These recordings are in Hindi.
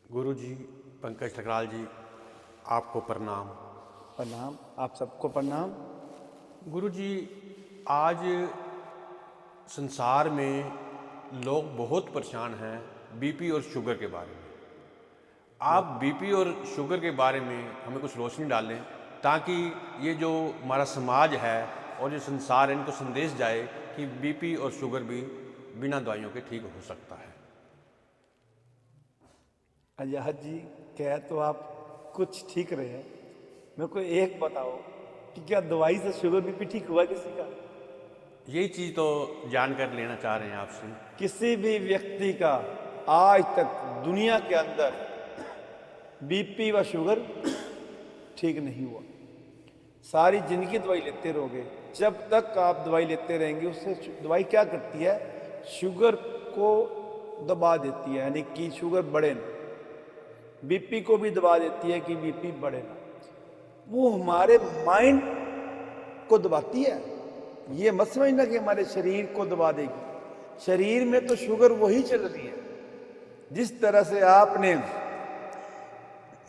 गुरु जी, पंकज ठकराल जी, आपको प्रणाम। प्रणाम। आप सबको प्रणाम। गुरु जी, आज संसार में लोग बहुत परेशान हैं बीपी और शुगर के बारे में। आप बीपी और शुगर के बारे में हमें कुछ रोशनी डालें ताकि ये जो हमारा समाज है और जो संसार है इनको संदेश जाए कि बीपी और शुगर भी बिना दवाइयों के ठीक हो सकता है। अजहर जी, कह तो आप कुछ ठीक रहे हैं। मेरे को एक बताओ कि क्या दवाई से शुगर बीपी ठीक हुआ किसी का? यही चीज़ तो जानकर लेना चाह रहे हैं आपसे। किसी भी व्यक्ति का आज तक दुनिया के अंदर बीपी व शुगर ठीक नहीं हुआ। सारी जिंदगी दवाई लेते रहोगे, जब तक आप दवाई लेते रहेंगे उससे दवाई क्या करती है? शुगर को दबा देती है, यानी कि शुगर बढ़े ना। बीपी को भी दबा देती है कि बीपी बढ़े ना। वो हमारे माइंड को दबाती है। ये मत समझना कि हमारे शरीर को दबा देगी। शरीर में तो शुगर वही चल रही है। जिस तरह से आपने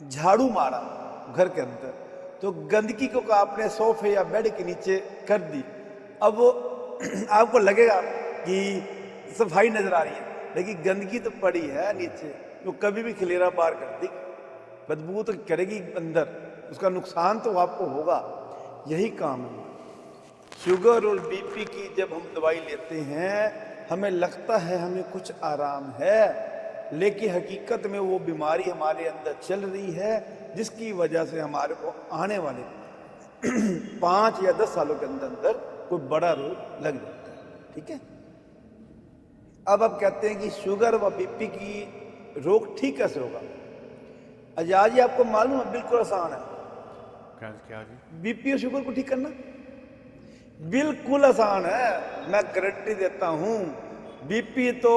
झाड़ू मारा घर के अंदर तो गंदगी को आपने सोफे या बेड के नीचे कर दी, अब वो आपको लगेगा कि सफाई नजर आ रही है, लेकिन गंदगी तो पड़ी है नीचे, वो कभी भी खलेरा पार कर दी, बदबू तो करेगी अंदर, उसका नुकसान तो आपको होगा। यही काम है शुगर और बीपी की। जब हम दवाई लेते हैं हमें लगता है हमें कुछ आराम है, लेकिन हकीकत में वो बीमारी हमारे अंदर चल रही है, जिसकी वजह से हमारे को आने वाले 5 या 10 सालों के अंदर अंदर कोई बड़ा रोग लग जाता है। ठीक है, अब आप कहते हैं कि शुगर व बीपी की रोग ठीक कैसे होगा? आजाद जी, आपको मालूम है बिल्कुल आसान है। क्या जी? बीपी और शुगर को ठीक करना बिल्कुल आसान है। मैं गारंटी देता हूं, बीपी तो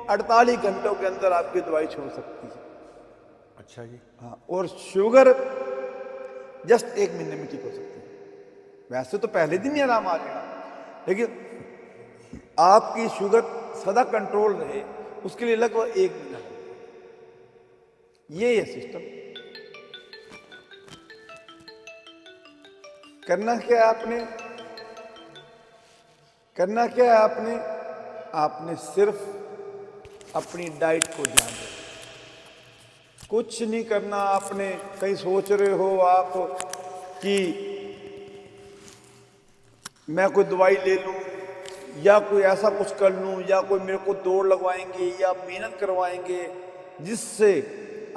48 घंटों के अंदर आपकी दवाई छोड़ सकती है। अच्छा जी। हाँ, और शुगर जस्ट 1 महीने में ठीक हो सकती है। वैसे तो पहले दिन ही आराम आ जाएगा, लेकिन आपकी शुगर सदा कंट्रोल रहे उसके लिए लगभग 1 महीना लगेगा। ये है सिस्टम। करना क्या है आपने? करना क्या है आपने? आपने सिर्फ अपनी डाइट को ध्यान देना, कुछ नहीं करना आपने। कहीं सोच रहे हो आप कि मैं कोई दवाई ले लूं या कोई ऐसा कुछ कर लूं या कोई मेरे को दौड़ लगवाएंगे या मेहनत करवाएंगे जिससे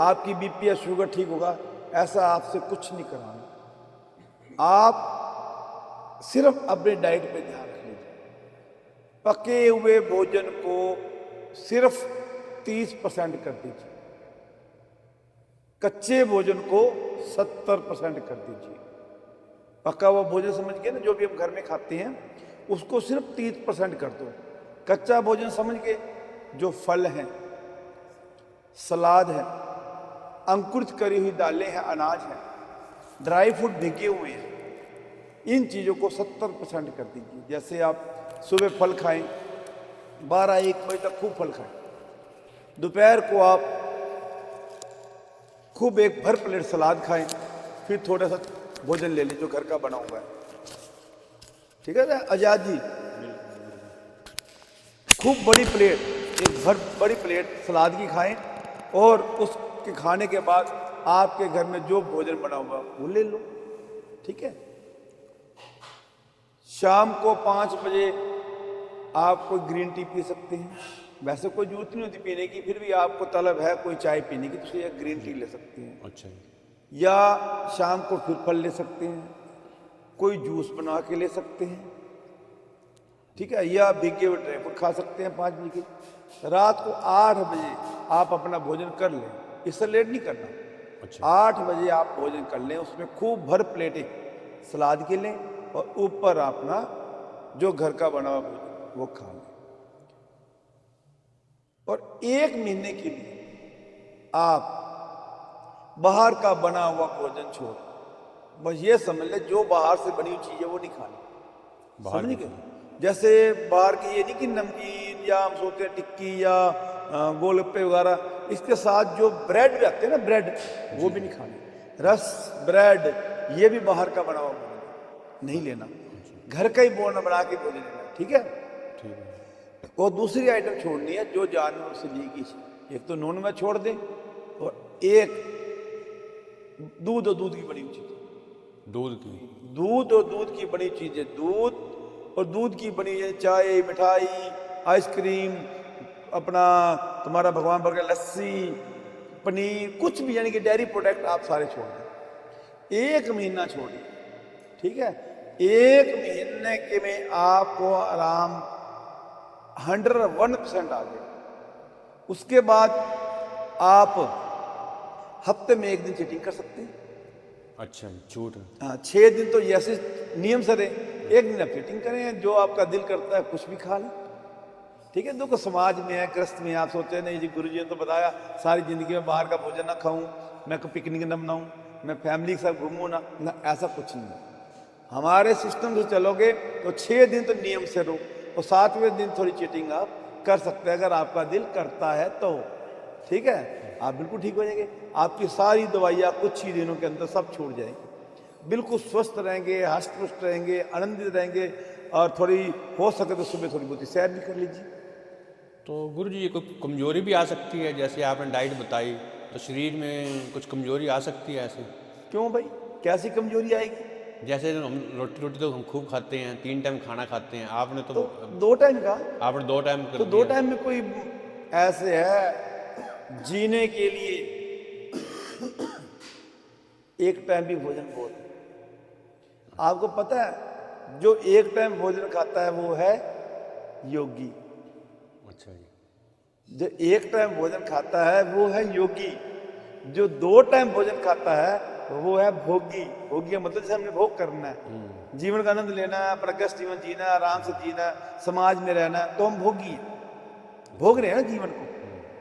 आपकी बीपी या शुगर ठीक होगा, ऐसा आपसे कुछ नहीं कराना। आप सिर्फ अपने डाइट पे ध्यान रख लीजिए। पके हुए भोजन को सिर्फ 30% कर दीजिए, कच्चे भोजन को 70% कर दीजिए। पका हुआ भोजन समझ के ना, जो भी हम घर में खाते हैं उसको सिर्फ 30% कर दो। कच्चा भोजन समझ के जो फल हैं, सलाद है, अंकुरित करी हुई दालें हैं, अनाज है, ड्राई फ्रूट भिगे हुए हैं, इन चीज़ों को 70% कर दीजिए। जैसे आप सुबह फल खाएं, 12-1 बजे तक खूब फल खाएं, दोपहर को आप खूब एक भर प्लेट सलाद खाएं, फिर थोड़ा सा भोजन ले लीजिए जो घर का बना हुआ है। ठीक है ना आजाद जी? खूब बड़ी प्लेट, एक भर बड़ी प्लेट सलाद की खाएं और उसके खाने के बाद आपके घर में जो भोजन बना हुआ वो ले लो। ठीक है, शाम को 5 बजे आप कोई ग्रीन टी पी सकते हैं। वैसे कोई जरूरत नहीं होती पीने की, फिर भी आपको तलब है कोई चाय पीने की तो एक ग्रीन टी ले सकते हैं। अच्छा जी। या शाम को फिर फल ले सकते हैं, कोई जूस बना के ले सकते हैं। ठीक है, या भीगे हुए ड्राई फ्रूट खा सकते हैं 5 बजे की। रात को 8 बजे आप अपना भोजन कर लें, इससे लेट नहीं करना। अच्छा। 8 बजे आप भोजन कर लें, उसमें खूब भर प्लेटें सलाद के लें और ऊपर अपना जो घर का बना हुआ भोजन वो खा लें। और 1 महीने के लिए आप बाहर का बना हुआ भोजन छोड़, बस ये समझ ले जो बाहर से बनी हुई चीज है वो नहीं खानी। समझ गए? जैसे बाहर की ये नहीं कि नमकीन या हम सोचते हैं टिक्की या गोलगप्पे वगैरह, इसके साथ जो ब्रेड भी आते हैं ना, ब्रेड, वो भी नहीं खाने। रस, ब्रेड, ये भी बाहर का बना हुआ भोजन नहीं लेना, घर का ही बना के भोजन लेना, ठीक है। ठीक है। और दूसरी आइटम छोड़नी है जो जानवर से ली गई, एक तो नॉन वेज छोड़ दें, और एक दूध और दूध की बनी हुई चीज़, दूध की, दूध और दूध की बनी चीज़ें, दूध और दूध की बनी है, चाय, मिठाई, आइसक्रीम, अपना तुम्हारा भगवान बर्गर, लस्सी, पनीर, कुछ भी, यानी कि डेयरी प्रोडक्ट आप सारे छोड़ दें। 1 महीना छोड़िए, ठीक है। 1 महीने के में आपको आराम 101% आ गया। उसके बाद आप हफ्ते में 1 दिन चीटिंग कर सकते हैं। अच्छा, छूट। हाँ, 6 दिन तो ऐसे नियम से रहे, 1 दिन आप चीटिंग करें, जो आपका दिल करता है कुछ भी खा लें, ठीक है। देखो समाज में है, ग्रस्त में, आप सोचते हैं नहीं जी गुरु जी ने तो बताया सारी जिंदगी में बाहर का भोजन ना खाऊं, मैं पिकनिक न बनाऊं, मैं फैमिली के साथ घूमूं ना, ऐसा कुछ नहीं है। हमारे सिस्टम से चलोगे तो 6 दिन तो नियम से रहो, और 7वें दिन थोड़ी चीटिंग आप कर सकते हैं, अगर आपका दिल करता है तो, ठीक है। आप बिल्कुल ठीक हो जाएंगे, आपकी सारी दवाइयाँ कुछ ही दिनों के अंदर सब छूट जाएंगी, बिल्कुल स्वस्थ रहेंगे, हष्ट पुष्ट रहेंगे, आनंदित रहेंगे, और थोड़ी हो सके तो सुबह थोड़ी बहुत सैर भी कर लीजिए। तो गुरु जी, ये कोई कमजोरी भी आ सकती है? जैसे आपने डाइट बताई, तो शरीर में कुछ कमजोरी आ सकती है ऐसे? क्यों भाई, कैसी कमजोरी आएगी? जैसे हम रोटी तो हम खूब खाते हैं, 3 टाइम खाना खाते हैं, आपने तो 2 टाइम का, आपने 2 टाइम कर तो 2 दिया। टाइम में कोई ऐसे है, जीने के लिए 1 टाइम भी भोजन बहुत है। आपको पता है जो 1 टाइम भोजन खाता है वो है योगी। अच्छा जी। जो 1 टाइम भोजन खाता है वो है योगी, जो 2 टाइम भोजन खाता है वो है भोगी। भोगी का मतलब जैसे हमने भोग करना है, जीवन का आनंद लेना है, प्रगस्त जीवन जीना है, आराम से जीना है, समाज में रहना है, तो हम भोगी हैं, भोग रहे हैं ना जीवन को।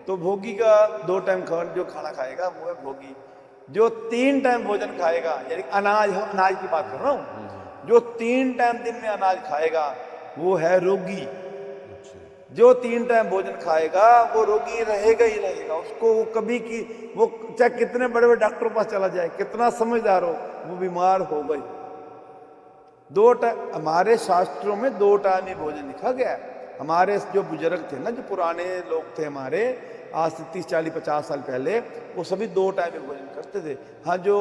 तो भोगी का 2 टाइम जो खाना खाएगा वो है भोगी। जो 3 टाइम भोजन खाएगा, यानी अनाज की बात कर रहा हूँ, जो 3 टाइम दिन में अनाज खाएगा वो है रोगी। जो 3 टाइम भोजन खाएगा वो रोगी रहेगा ही रहेगा, उसको वो कभी की, वो चाहे कितने बड़े बड़े डॉक्टर के पास चला जाए, कितना समझदार हो, वो बीमार होगा ही। 2 टाइम, हमारे शास्त्रों में 2 टाइम ही भोजन लिखा गया है। हमारे जो बुजुर्ग थे ना, जो पुराने लोग थे हमारे, आज से 30, 40, 50 साल पहले, वो सभी 2 टाइम में भोजन करते थे। हाँ, जो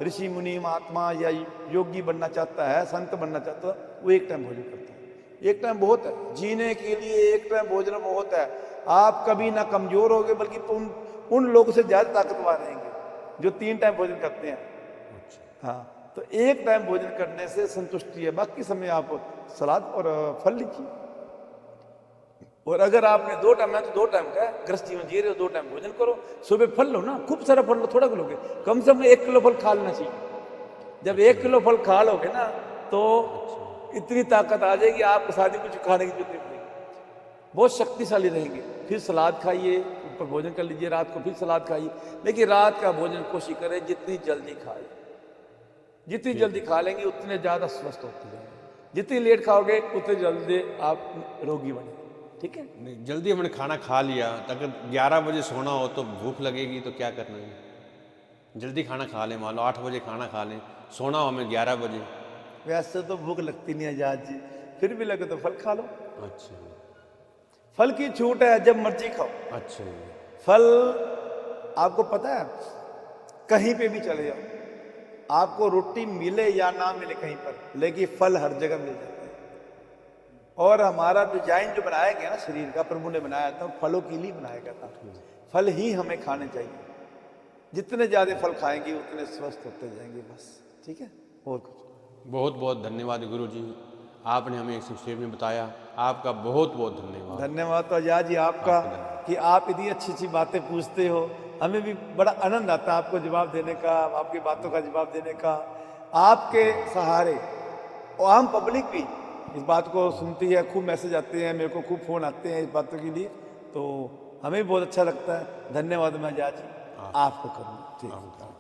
ऋषि मुनि महात्मा या योगी बनना चाहता है, संत बनना चाहता है, वो 1 टाइम भोजन करता है। 1 टाइम बहुत है, जीने के लिए 1 टाइम भोजन बहुत है। आप कभी ना कमजोर होगे, बल्कि उन लोगों से ज्यादा ताकतवर रहेंगे जो 3 टाइम भोजन करते हैं। हाँ, तो 1 टाइम भोजन करने से संतुष्टि है, बाकी समय आप सलाद और फल लीजिए। और अगर आपने 2 टाइम, मैं तो 2 टाइम का ग्रस्त जीवन जी रहे हो, 2 टाइम भोजन करो, सुबह फल लो ना, खूब सारा फल लो, थोड़ा लोगे, कम से कम 1 किलो फल खा लेना चाहिए। जब 1 किलो फल खा लोगे ना, तो इतनी ताकत आ जाएगी, आपको शादी कुछ खाने की जरूरत नहीं पड़ेगी, बहुत शक्तिशाली रहेंगे। फिर सलाद खाइए, ऊपर भोजन कर लीजिए, रात को फिर सलाद खाइए, लेकिन रात का भोजन कोशिश करें जितनी जल्दी खाए, जितनी जल्दी खा लेंगे उतने ज़्यादा स्वस्थ होते जाएंगे, जितनी लेट खाओगे उतने जल्दी आप रोगी बनेंगे, ठीक है। नहीं, जल्दी हमने खाना खा लिया, अगर 11 बजे सोना हो तो भूख लगेगी, तो क्या करना है? जल्दी खाना खा लें, मान लो 8 बजे खाना खा लें, सोना हो हमें 11 बजे। वैसे तो भूख लगती नहीं आजाद जी, फिर भी लगे तो फल खा लो। अच्छा, फल की छूट है, जब मर्जी खाओ। अच्छा जी। फल आपको पता है, कहीं पे भी चले जाओ, आपको रोटी मिले या ना मिले कहीं पर, लेकिन फल हर जगह मिल जाते हैं। और हमारा डिजाइन जो बनाया गया ना शरीर का, प्रभु ने बनाया था, फलों के लिए बनाया गया था। फल ही हमें खाने चाहिए, जितने ज्यादा फल खाएंगे उतने स्वस्थ होते जाएंगे, बस, ठीक है। और कुछ? बहुत बहुत धन्यवाद गुरु जी, आपने हमें एक संक्षेप में बताया, आपका बहुत बहुत धन्यवाद। धन्यवाद तो आजाद जी आपका, कि आप इतनी अच्छी अच्छी बातें पूछते हो, हमें भी बड़ा आनंद आता है आपको जवाब देने का, आपकी बातों का जवाब देने का। आपके सहारे और आम पब्लिक भी इस बात को सुनती है, खूब मैसेज आते हैं मेरे को, खूब फ़ोन आते हैं इस बातों के लिए, तो हमें भी बहुत अच्छा लगता है। धन्यवाद मैं आजाद जी आपको करूँ, ठीक है।